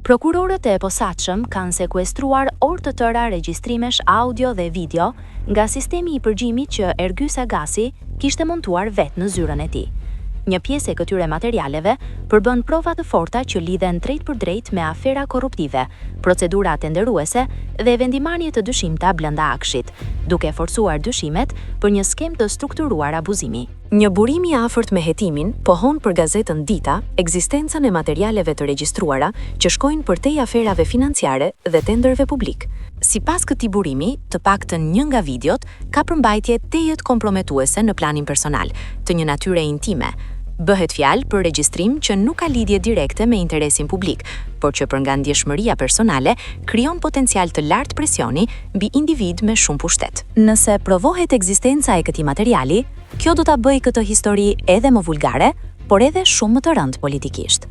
Prokurorët e posaçëm kanë sekuestruar orë të tëra regjistrimesh audio dhe video nga sistemi i përgjimit që Ergys Agasi kishte montuar vetë në zyrën e tij. Një pjesë e këtyre materialeve përbën prova të forta që lidhen drejt për drejt me afera korruptive, procedura tenderuese dhe vendimarrje të dyshimta brenda Akshit, duke forcuar dyshimet për një skem të strukturuar abuzimi. Një burim i afërt me hetimin pohon për gazetën Dita ekzistencën e materialeve të regjistruara që shkojnë përtej aferave financiare dhe tenderëve publik. Sipas këtij burimi, të paktën një nga videot ka përmbajtje tejet komprometuese në planin personal, të një natyre intime. Bëhet fjalë për regjistrim që nuk ka lidhje direkte me interesin publik, por që për nga ndjeshmëria personale krijon potencial të lartë presioni mbi individ me shumë pushtet. Nëse provohet ekzistenca e këtij materiali, kjo do ta bëjë këtë histori edhe më vulgare, por edhe shumë më të rëndë politikisht.